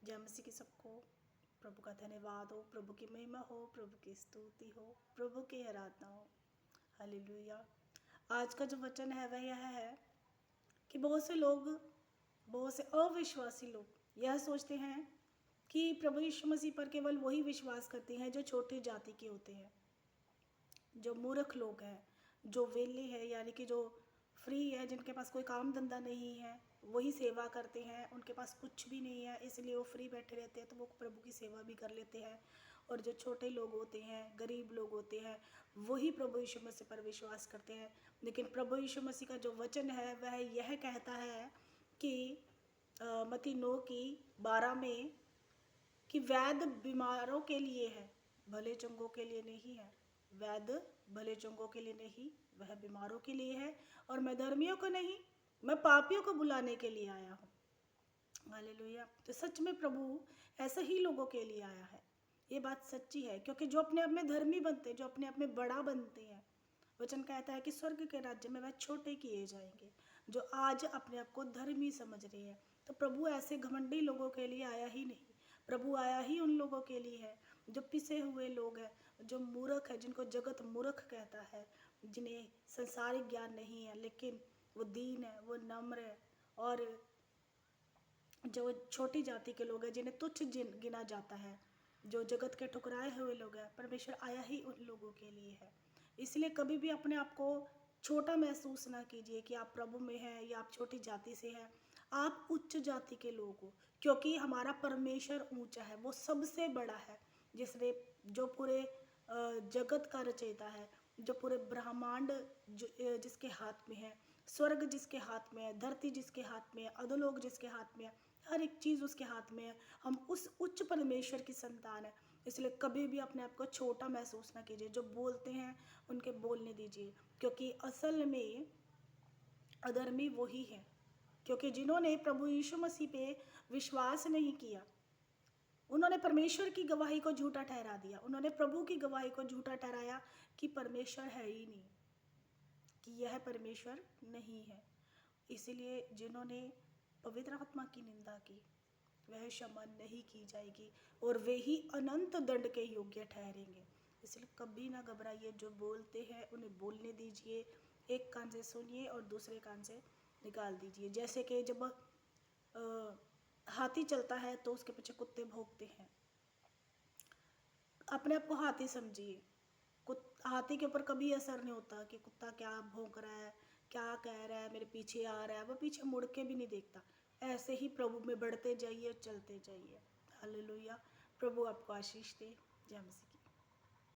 जय मसीह की सबको। प्रभु का धन्यवाद हो, प्रभु की महिमा हो, प्रभु की स्तुति हो, प्रभु की आराधना हो। हालेलुया। आज का जो वचन है वह यह है कि बहुत से अविश्वासी लोग यह सोचते हैं कि प्रभु यीशु मसीह पर केवल वही विश्वास करते हैं जो छोटी जाति के होते हैं, जो मूर्ख लोग हैं, जो वेले हैं, यानी कि जो फ्री है, जिनके पास कोई काम धंधा नहीं है, वही सेवा करते हैं। उनके पास कुछ भी नहीं है, इसलिए वो फ्री बैठे रहते हैं, तो वो प्रभु की सेवा भी कर लेते हैं। और जो छोटे लोग होते हैं, गरीब लोग होते हैं, वही प्रभु यीशु मसीह पर विश्वास करते हैं। लेकिन प्रभु यीशु मसीह का जो वचन है वह यह कहता है कि मत्ती 9:12 में कि वैद्य बीमारों के लिए है, भले चंगों के लिए नहीं है। वैद्य भले चंगों के लिए नहीं, वह बीमारों के लिए है। और मैं धर्मियों को नहीं, मैं पापियों को बुलाने के लिए आया हूँ। हालेलुया। तो सच में प्रभु ऐसे ही लोगों के लिए आया है। ये बात सच्ची है, क्योंकि जो अपने आप में धर्मी बनते हैं, जो अपने आप में बड़ा बनते हैं, वचन कहता है कि स्वर्ग के राज्य में वह छोटे किए जाएंगे। जो आज अपने आप को धर्मी समझ रहे हैं, तो प्रभु ऐसे घमंडी लोगों के लिए आया ही नहीं। प्रभु आया ही उन लोगों के लिए है जो पिसे हुए लोग हैं, जो मूर्ख है, जिनको जगत मूर्ख कहता है, जिन्हें संसारिक ज्ञान नहीं है, लेकिन वो दीन है, वो नम्र है, और जो छोटी जाति के लोग हैं, जिन्हें तुच्छ गिना जाता है, जो जगत के ठुकराए हुए लोग हैं। परमेश्वर आया ही उन लोगों के लिए है। इसलिए कभी भी अपने आप को छोटा महसूस ना कीजिए कि आप प्रभु में हैं या आप छोटी जाति से हैं। आप उच्च जाति के लोग हो, क्योंकि हमारा परमेश्वर ऊंचा है, वो सबसे बड़ा है, जिसने जो पूरे जगत का रचयिता है, जो पूरे ब्रह्मांड जिसके हाथ में है, स्वर्ग जिसके हाथ में है, धरती जिसके हाथ में है, अधोलोक जिसके हाथ में है, हर एक चीज़ उसके हाथ में है। हम उस उच्च परमेश्वर की संतान है। इसलिए कभी भी अपने आप को छोटा महसूस ना कीजिए। जो बोलते हैं उनके बोलने दीजिए, क्योंकि असल में अधर्मी वही है, क्योंकि जिन्होंने प्रभु यीशु मसीह पे विश्वास नहीं किया, उन्होंने परमेश्वर की गवाही को झूठा ठहरा दिया। उन्होंने प्रभु की गवाही को झूठा ठहराया कि परमेश्वर है ही नहीं, कि यह परमेश्वर नहीं है। इसलिए जिन्होंने पवित्र आत्मा की निंदा की, वह क्षमा नहीं की जाएगी, और वे ही अनंत दंड के योग्य ठहरेंगे। इसलिए कभी ना घबराइए। जो बोलते हैं उन्हें बोलने दीजिए। एक कान से सुनिए और दूसरे कान से निकाल दीजिए। जैसे कि जब हाथी चलता है तो उसके पीछे कुत्ते भौंकते हैं। अपने आप को हाथी समझिए। हाथी के ऊपर कभी असर नहीं होता कि कुत्ता क्या भौंक रहा है, क्या कह रहा है, मेरे पीछे आ रहा है, वो पीछे मुड़ के भी नहीं देखता। ऐसे ही प्रभु में बढ़ते जाइए, चलते जाइए। हालेलुया। प्रभु आपको आशीष दे। जय मसीह।